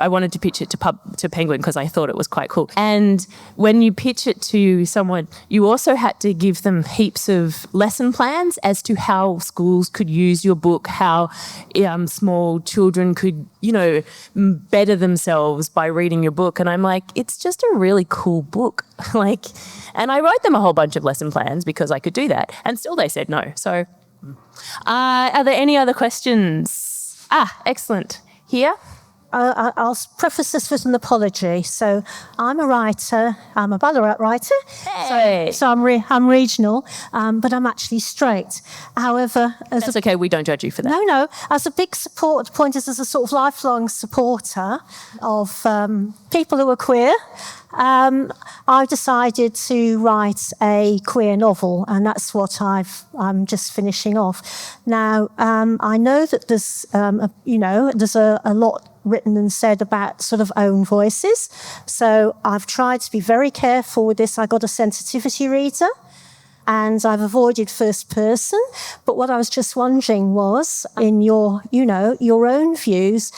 wanted to pitch it to Penguin because I thought it was quite cool. And when you pitch it to someone, you also had to give them heaps of lesson plans as to how schools could use your book, how small children could, better themselves by reading your book. And I'm like, it's just a really cool book. And I wrote them a whole bunch of lesson plans because I could do that. And still they said no. So are there any other questions? Excellent. Here? I'll preface this with an apology. So I'm a writer. I'm a Ballarat writer. Hey. So I'm regional, but I'm actually straight. However, That's okay. We don't judge you for that. No. As a big as a sort of lifelong supporter of people who are queer, I've decided to write a queer novel, and that's what I'm just finishing off. Now, I know that there's a lot written and said about sort of own voices. So I've tried to be very careful with this. I got a sensitivity reader and I've avoided first person. But what I was just wondering was, in your own views,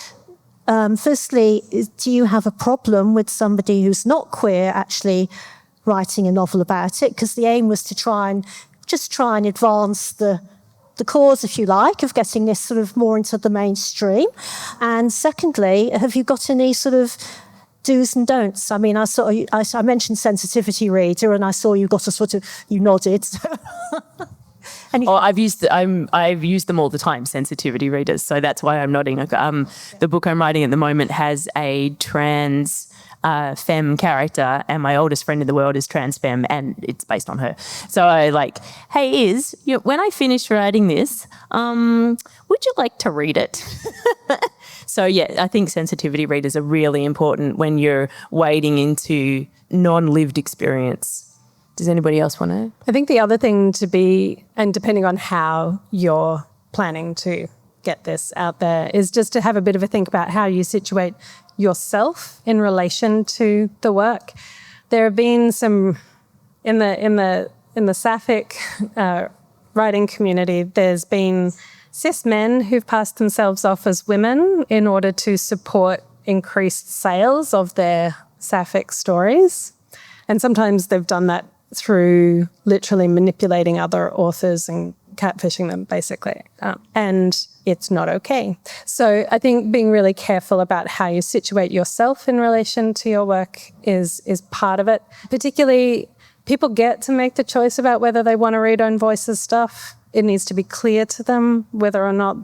firstly, do you have a problem with somebody who's not queer actually writing a novel about it? Because the aim was to try and advance the cause, if you like, of getting this sort of more into the mainstream. And secondly, have you got any sort of do's and don'ts? I mean, I mentioned sensitivity reader, and I saw you nodded. I've used them all the time, sensitivity readers. So that's why I'm nodding. The book I'm writing at the moment has a trans femme character, and my oldest friend in the world is trans femme, and it's based on her. So I hey, when I finish writing this, would you like to read it? So yeah, I think sensitivity readers are really important when you're wading into non-lived experience. Does anybody else want to? I think the other thing to be, and depending on how you're planning to get this out there, is just to have a bit of a think about how you situate yourself in relation to the work. There have been some in the sapphic writing community. There's been cis men who've passed themselves off as women in order to support increased sales of their sapphic stories, and sometimes they've done that through literally manipulating other authors and catfishing them, basically. And it's not okay. So I think being really careful about how you situate yourself in relation to your work is part of it. Particularly, people get to make the choice about whether they want to read own voices stuff. It needs to be clear to them whether or not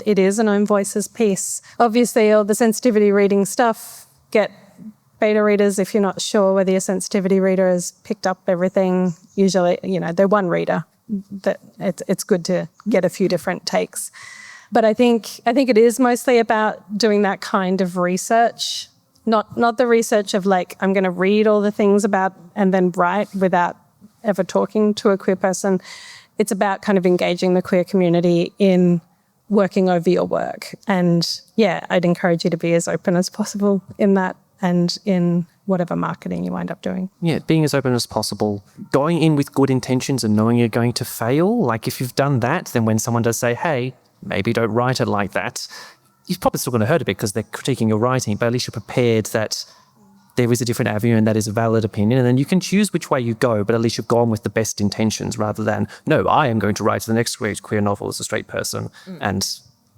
it is an own voices piece. Obviously, all the sensitivity reading stuff, get beta readers if you're not sure whether your sensitivity reader has picked up everything. Usually, they're one reader. That it's good to get a few different takes. But I think it is mostly about doing that kind of research, not the research of I'm going to read all the things about and then write without ever talking to a queer person. It's about kind of engaging the queer community in working over your work. And yeah, I'd encourage you to be as open as possible in that and in whatever marketing you wind up doing. Yeah, being as open as possible, going in with good intentions and knowing you're going to fail. If you've done that, then when someone does say, hey, maybe don't write it like that, you're probably still going to hurt it because they're critiquing your writing, but at least you're prepared that there is a different avenue and that is a valid opinion. And then you can choose which way you go, but at least you've gone with the best intentions rather than, no, I am going to write the next queer novel as a straight person. And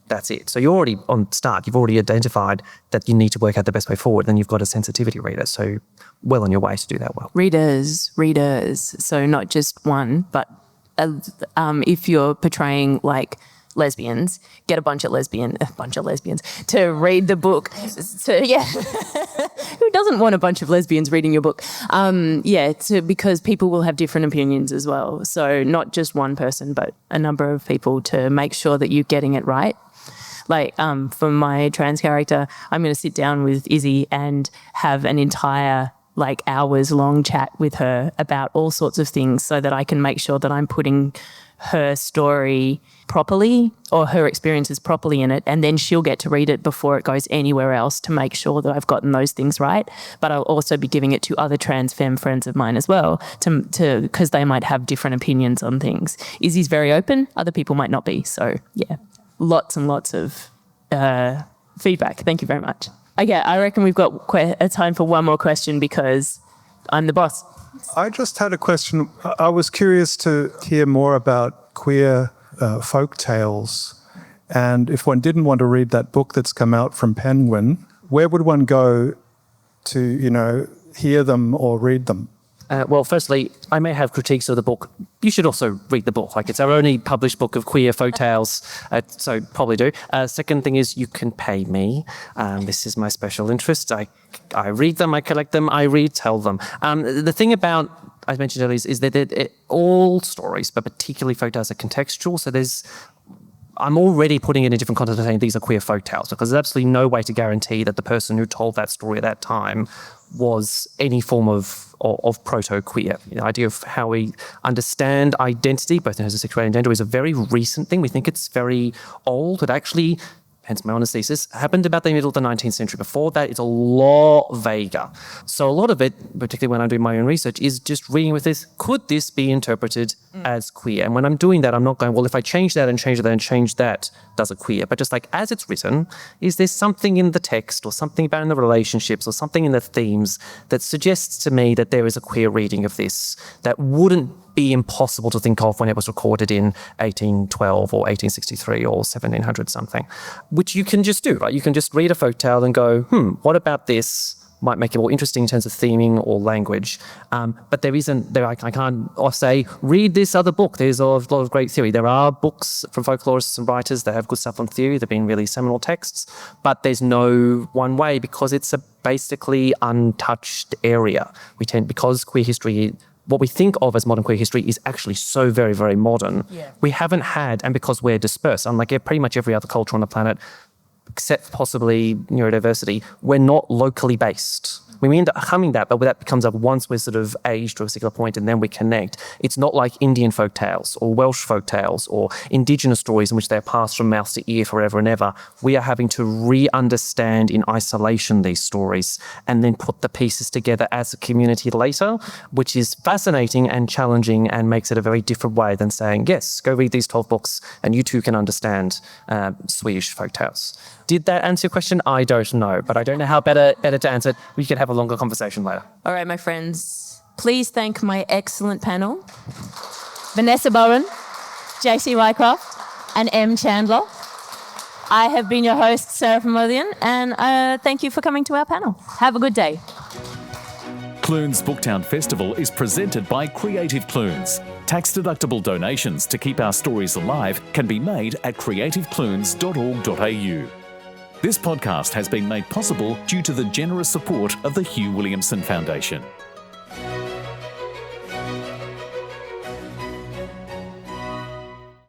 that's it. So you're already on start. You've already identified that you need to work out the best way forward. Then you've got a sensitivity reader. So well on your way to do that well. Readers. So not just one, but if you're portraying lesbians, get a bunch of lesbians to read the book. So yeah, who doesn't want a bunch of lesbians reading your book? Because people will have different opinions as well. So not just one person, but a number of people to make sure that you're getting it right. For my trans character, I'm going to sit down with Izzy and have an entire hours long chat with her about all sorts of things so that I can make sure that I'm putting her story properly or her experiences properly in it, and then she'll get to read it before it goes anywhere else to make sure that I've gotten those things right. But I'll also be giving it to other trans femme friends of mine as well to because they might have different opinions on things. Izzy's very open, other people might not be. So yeah, lots and lots of feedback. Thank you very much. Okay, I reckon we've got a time for one more question because I'm the boss. I just had a question. I was curious to hear more about queer folk tales. And if one didn't want to read that book that's come out from Penguin, where would one go to, hear them or read them? Well, firstly, I may have critiques of the book. You should also read the book. Like, it's our only published book of queer folk tales, so probably do. Second thing is you can pay me. This is my special interest. I read them, I collect them, I retell them. The thing about, I mentioned earlier, is that all stories, but particularly folk tales, are contextual. So I'm already putting it in a different context and saying these are queer folk tales, because there's absolutely no way to guarantee that the person who told that story at that time was any form of proto-queer. The idea of how we understand identity, both in terms of sexuality and gender, is a very recent thing. We think it's very old. It actually, hence my honours thesis, happened about the middle of the 19th century. Before that, it's a lot vaguer. So a lot of it, particularly when I'm doing my own research, is just reading with this, could this be interpreted as queer? And when I'm doing that, I'm not going, well, if I change that and change that and change that, does it queer? But just like, as it's written, is there something in the text or something about in the relationships or something in the themes that suggests to me that there is a queer reading of this that wouldn't be impossible to think of when it was recorded in 1812 or 1863 or 1700 something, which you can just do, right? You can just read a folktale and go, what about this might make it more interesting in terms of theming or language. But I can't say, read this other book. There's a lot of great theory. There are books from folklorists and writers that have good stuff on theory. They've been really seminal texts, but there's no one way because it's a basically untouched area. Because queer history, what we think of as modern queer history is actually so very, very modern. Yeah. We haven't had, and because we're dispersed, unlike pretty much every other culture on the planet, except possibly neurodiversity, we're not locally based. We end up becoming that, but that becomes up once we're sort of aged to a particular point and then we connect. It's not like Indian folk tales or Welsh folk tales or indigenous stories in which they're passed from mouth to ear forever and ever. We are having to re-understand in isolation these stories and then put the pieces together as a community later, which is fascinating and challenging and makes it a very different way than saying, yes, go read these 12 books and you too can understand Swedish folk tales. Did that answer your question? I don't know, but I don't know how better to answer it. We could have a longer conversation later. All right, my friends, please thank my excellent panel, Vanessa Bowen, JC Ryland, and M. Chandler. I have been your host, Sez Lothian, and thank you for coming to our panel. Have a good day. Clunes Booktown Festival is presented by Creative Clunes. Tax-deductible donations to keep our stories alive can be made at creativeclunes.org.au. This podcast has been made possible due to the generous support of the Hugh Williamson Foundation.